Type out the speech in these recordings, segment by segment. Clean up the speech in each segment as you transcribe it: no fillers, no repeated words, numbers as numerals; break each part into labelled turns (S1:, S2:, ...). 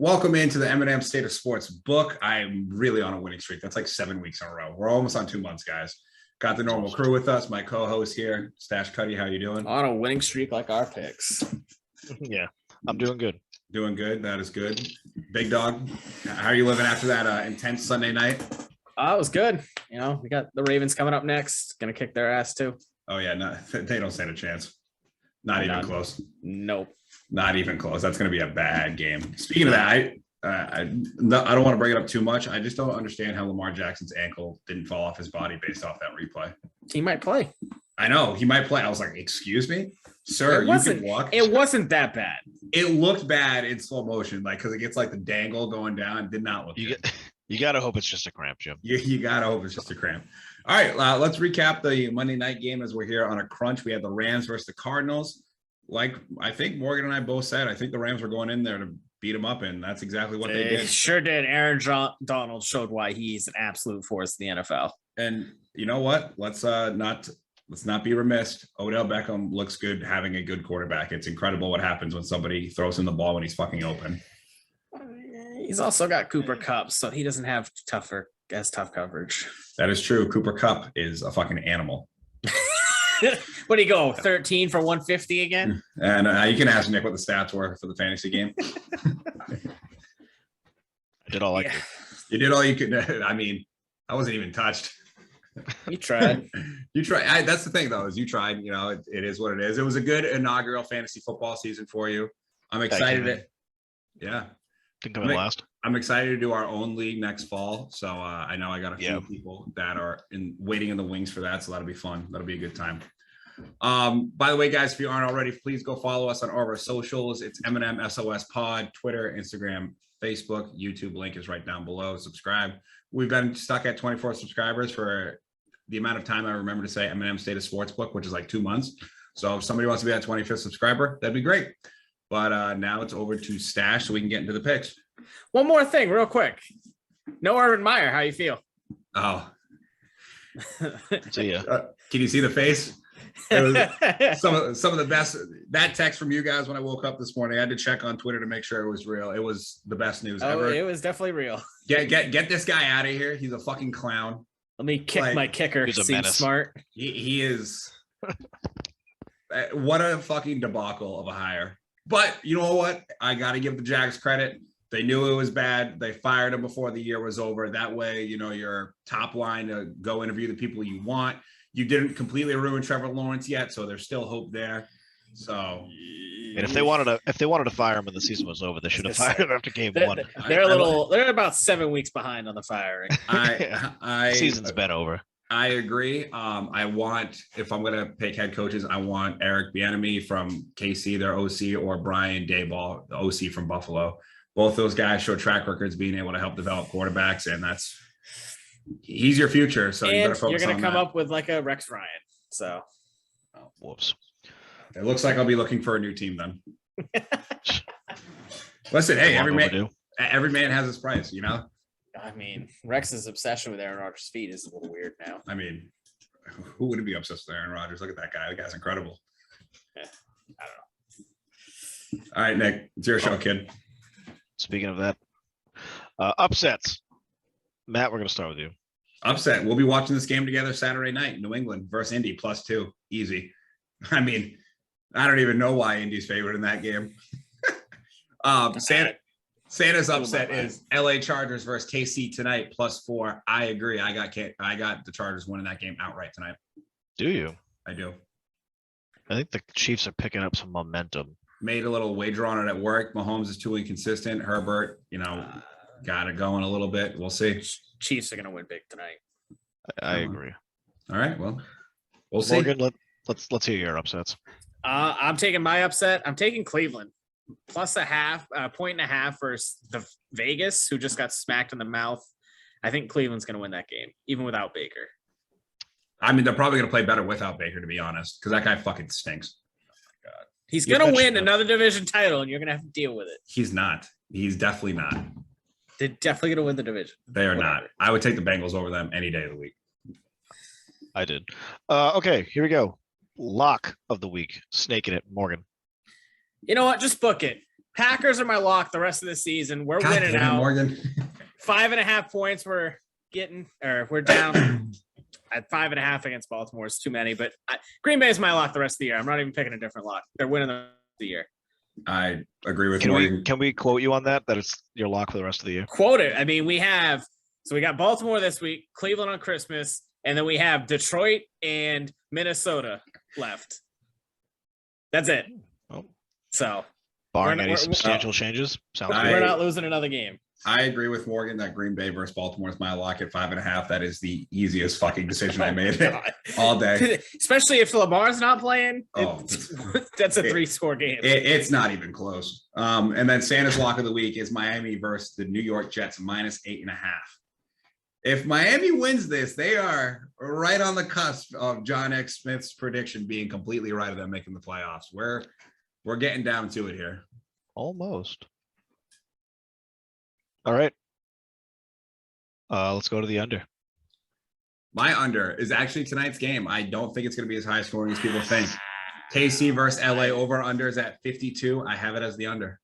S1: Welcome into the M&M State of Sports book. I'm really on a winning streak. That's like 7 weeks in a row. We're almost on 2 months, guys. Got the normal crew with us. My co-host here, Stash Cuddy. How you doing?
S2: On a winning streak like our picks.
S3: Yeah, I'm doing good.
S1: Doing good. That is good. Big dog, how are you living after that intense Sunday night?
S2: It was good. You know, we got the Ravens coming up next. Gonna kick their ass too.
S1: Oh yeah, no, they don't stand a chance. Not even close.
S2: Nope.
S1: Not even close. That's going to be a bad game. Speaking of that, I don't want to bring it up too much. I just don't understand how Lamar Jackson's ankle didn't fall off his body based off that replay.
S2: He might play.
S1: I know he might play. I was like, excuse me, sir, you can walk.
S2: It wasn't that bad.
S1: It looked bad in slow motion, like because it gets like the dangle going down. It did not look good.
S3: You gotta hope it's just a cramp, Jim.
S1: You gotta hope it's just a cramp. All right, let's recap the Monday night game as we're here on a crunch. We had the Rams versus the Cardinals. Like I think Morgan and I both said, I think the Rams were going in there to beat them up, and that's exactly what they did.
S2: Sure did. Aaron Donald showed why he's an absolute force in the NFL.
S1: And you know what? Let's not be remiss. Odell Beckham looks good having a good quarterback. It's incredible what happens when somebody throws him the ball when he's fucking open.
S2: He's also got Cooper Kupp, so he doesn't have tough coverage.
S1: That is true. Cooper Kupp is a fucking animal.
S2: What do you go? 13 for 150 again?
S1: And you can ask Nick what the stats were for the fantasy game.
S3: I did all I could.
S1: You did all you could. I mean, I wasn't even touched.
S2: You tried.
S1: You tried. That's the thing, though, is you tried. You know, it is what it is. It was a good inaugural fantasy football season for you. I'm excited. Yeah.
S3: Think of it last.
S1: I'm excited to do our own league next fall. So I know I got a few people that are waiting in the wings for that. So that'll be fun. That'll be a good time. By the way, guys, if you aren't already, please go follow us on all of our socials. It's M&M SOS Pod, Twitter, Instagram, Facebook, YouTube. Link is right down below. Subscribe. We've been stuck at 24 subscribers for the amount of time I remember to say M&M State of Sportsbook, which is like 2 months. So if somebody wants to be that 25th subscriber, that'd be great. But now it's over to Stash so we can get into the picks.
S2: One more thing, real quick. No Urban Meyer, how you feel?
S1: Oh.
S3: See ya.
S1: Can you see the face? It was some of the best. That text from you guys when I woke up this morning, I had to check on Twitter to make sure it was real. It was the best news ever.
S2: It was definitely real.
S1: Get this guy out of here. He's a fucking clown.
S2: Let me kick my kicker.
S3: He's a
S2: Seems
S3: menace.
S2: smart.
S1: He is. What a fucking debacle of a hire. But you know what? I got to give the Jags credit. They knew it was bad. They fired him before the year was over. That way, you know, your top line to go interview the people you want. You didn't completely ruin Trevor Lawrence yet, so there's still hope there. So,
S3: And if they wanted to fire him when the season was over, they should have fired him after game one.
S2: They're about 7 weeks behind on the firing.
S3: Season's been over.
S1: I agree. I want, if I'm going to pick head coaches, I want Eric Bieniemy from KC, their OC, or Brian Daboll, the OC from Buffalo. Both those guys show track records being able to help develop quarterbacks, and he's your future. So you better focus on that.
S2: You're going to come up with like a Rex Ryan. So,
S3: Whoops.
S1: It looks like I'll be looking for a new team then. Listen, hey, every man has his price, you know?
S2: I mean, Rex's obsession with Aaron Rodgers' feet is a little weird now.
S1: I mean, who wouldn't be obsessed with Aaron Rodgers? Look at that guy. The guy's incredible.
S2: Yeah, I don't know.
S1: All right, Nick, it's your show, kid.
S3: Speaking of that, upsets. Matt, we're going to start with you.
S1: Upset. We'll be watching this game together Saturday night. New England versus Indy, +2. Easy. I mean, I don't even know why Indy's favored in that game. Santa's upset is LA Chargers versus KC tonight, +4. I agree. I got the Chargers winning that game outright tonight.
S3: Do you?
S1: I do.
S3: I think the Chiefs are picking up some momentum.
S1: Made a little wager on it at work. Mahomes is too inconsistent. Herbert, got it going a little bit. We'll see.
S2: Chiefs are going to win big tonight.
S3: I agree.
S1: All right. Well, we'll see.
S3: Morgan, let's hear your upsets.
S2: I'm taking my upset. I'm taking Cleveland +1.5 versus the Vegas, who just got smacked in the mouth. I think Cleveland's going to win that game, even without Baker.
S1: I mean, they're probably going to play better without Baker, to be honest, because that guy fucking stinks.
S2: Oh my God. He's going to win another division title, and you're going to have to deal with it.
S1: He's not. He's definitely not.
S2: They're definitely going to win the division.
S1: They are not. I would take the Bengals over them any day of the week.
S3: I did. Okay, here we go. Lock of the week. Snaking it, Morgan.
S2: You know what? Just book it. Packers are my lock the rest of the season. We're
S1: God
S2: winning
S1: damn it,
S2: out.
S1: Morgan.
S2: 5.5 points we're down at 5.5 against Baltimore. It's too many, but Green Bay is my lock the rest of the year. I'm not even picking a different lock. They're winning the year.
S1: I agree with
S3: Can
S1: Morgan.
S3: we quote you on that? That it's your lock for the rest of the year.
S2: Quote it. I mean, we got Baltimore this week, Cleveland on Christmas, and then we have Detroit and Minnesota left. That's it.
S3: Oh.
S2: So
S3: Barring
S2: We're-
S3: any
S2: we're-
S3: substantial changes, sounds good.
S2: we're not losing another game.
S1: I agree with Morgan that Green Bay versus Baltimore is my lock at 5.5. That is the easiest fucking decision I made all day.
S2: Especially if Lamar's not playing.
S1: Oh.
S2: That's a 3-score game.
S1: It's not even close. And then Santa's lock of the week is Miami versus the New York Jets -8.5. If Miami wins this, they are right on the cusp of John X. Smith's prediction being completely right of them making the playoffs. We're getting down to it here.
S3: Almost. All right. Let's go to the under.
S1: My under is actually tonight's game. I don't think it's going to be as high scoring as people think. KC versus LA over under is at 52. I have it as the under.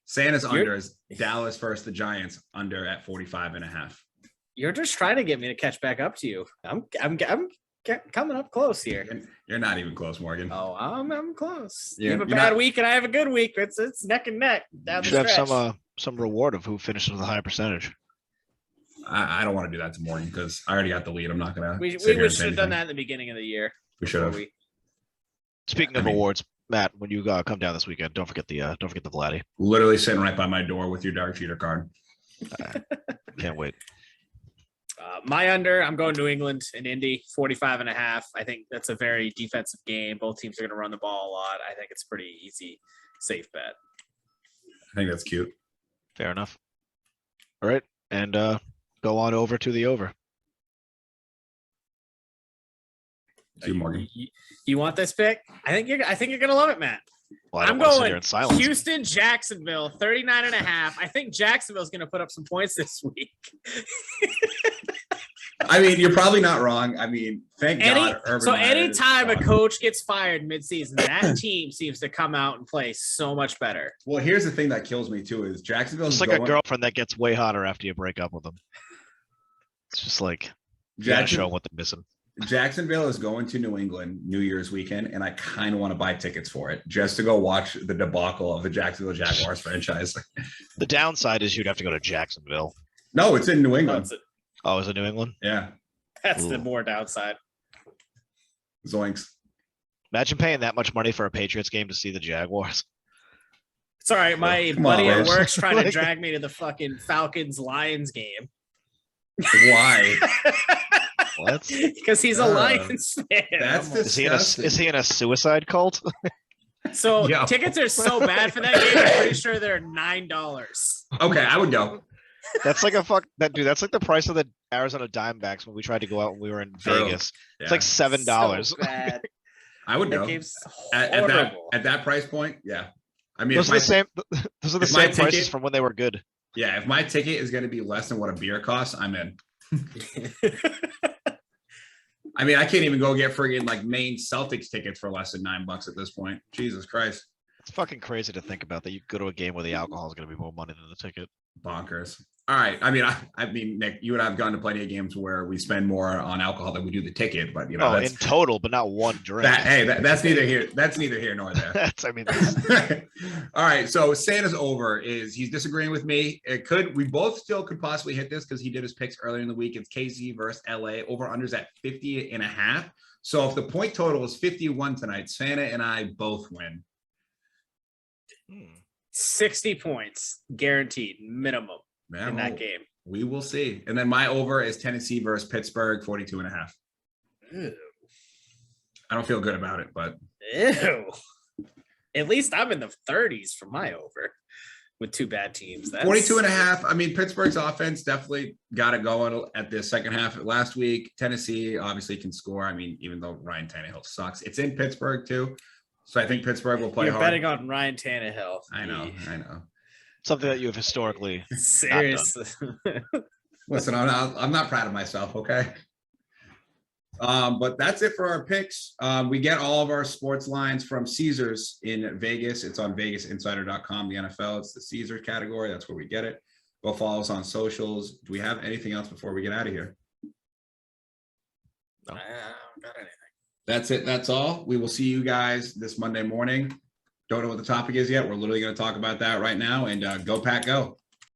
S1: Santa's under is Dallas versus the Giants under at 45.5.
S2: You're just trying to get me to catch back up to you. I'm coming up close here.
S1: You're not even close, Morgan.
S2: Oh, I'm close.
S1: You're-
S2: You have a
S1: you're
S2: bad
S1: not-
S2: week and I have a good week. It's neck and neck down the
S3: Should have
S2: stretch.
S3: some reward of who finishes with a high percentage.
S1: I don't want to do that to Morgan because I already got the lead. I'm not going to.
S2: We should have done that at the beginning of the year.
S1: We should have.
S3: Speaking of awards, Matt, when you come down this weekend, don't forget the Vladdy.
S1: Literally sitting right by my door with your dark cheater card.
S3: Can't wait.
S2: My under, I'm going New England and Indy, 45.5. I think that's a very defensive game. Both teams are going to run the ball a lot. I think it's pretty easy, safe bet.
S1: I think that's cute.
S3: Fair enough. All right, and go on over to the over.
S1: See, Morgan.
S2: You want this pick? I think you're going to love it, Matt.
S3: Well, I don't
S2: I'm
S3: want to sit
S2: going
S3: here in silence.
S2: Houston, Jacksonville, 39.5. I think Jacksonville's going to put up some points this week.
S1: I mean, you're probably not wrong. I mean, thank God. Urban Meyer is
S2: Anytime a
S1: gone.
S2: coach gets fired midseason, that team seems to come out and play so much better.
S1: Well, here's the thing that kills me too is Jacksonville's
S3: It's like
S1: going,
S3: a girlfriend that gets way hotter after you break up with them. It's just like you gotta show them what they're missing.
S1: Jacksonville is going to New England New Year's weekend, and I kind of want to buy tickets for it just to go watch the debacle of the Jacksonville Jaguars franchise.
S3: The downside is you'd have to go to Jacksonville.
S1: No, it's in New England.
S3: Oh, is it New England?
S1: Yeah,
S2: That's the
S3: Ooh.
S2: more downside.
S1: zoinks.
S3: Imagine paying that much money for a Patriots game to see the Jaguars.
S2: It's all right. My
S1: Come on,
S2: buddy at
S1: Rose.
S2: work's trying to
S3: Like-
S2: drag me to the fucking Falcons-Lions game
S1: Why?
S3: What?
S2: because he's a Lions fan.
S1: That's
S2: I'm like,
S1: disgusting.
S3: Is he in a suicide cult?
S2: so
S1: Yo.
S2: tickets are so bad for that game. I'm pretty sure they're $9.
S1: Okay, I would go.
S3: That's like that's like the price of the Arizona Diamondbacks when we tried to go out when we were in
S1: True.
S3: Vegas.
S1: Yeah.
S3: It's like $7.
S2: So bad.
S1: I would
S2: That
S1: go
S2: game's
S1: at
S2: horrible.
S1: that price point. Yeah, I mean,
S3: Those are the same. Those are the
S1: if my
S3: same prices
S1: ticket-
S3: from when they were good.
S1: Yeah, if my ticket is going to be less than what a beer costs, I'm in. I mean, I can't even go get friggin' like Maine Celtics tickets for less than $9 at this point. Jesus Christ,
S3: It's fucking crazy to think about that you go to a game where the alcohol is going to be more money than the ticket.
S1: bonkers. All right, I mean, Nick, you and I have gone to plenty of games where we spend more on alcohol than we do the ticket, but you know,
S3: Oh,
S1: that's
S3: in total, but not one drink.
S1: that's neither here. That's neither here nor there.
S3: That's, I mean,
S1: All right, so Santa's over is he's disagreeing with me. We both still could possibly hit this because he did his picks earlier in the week. It's KC versus LA. Over unders at 50.5. So if the point total is 51 tonight, Santa and I both win.
S2: 60 points guaranteed minimum
S1: Man,
S2: in that game.
S1: we will see. And then my over is Tennessee versus Pittsburgh, 42.5.
S2: Ew.
S1: I don't feel good about it, but
S2: Ew. At least I'm in the 30s for my over with two bad teams. That's
S1: 42.5. I mean, Pittsburgh's offense definitely got it going at the second half of last week. Tennessee obviously can score. I mean, even though Ryan Tannehill sucks, it's in Pittsburgh too. So I think Pittsburgh will play
S2: You're
S1: hard.
S2: betting on Ryan Tannehill.
S1: I know.
S3: something that you have historically.
S2: Seriously.
S1: Listen, I'm not proud of myself. Okay. But that's it for our picks. We get all of our sports lines from Caesars in Vegas. It's on vegasinsider.com, the NFL. It's the Caesars category. That's where we get it. Go follow us on socials. Do we have anything else before we get out of here?
S2: No. I don't got anything.
S1: That's it. That's all. We will see you guys this Monday morning. Don't know what the topic is yet. We're literally going to talk about that right now. And go Pack, go.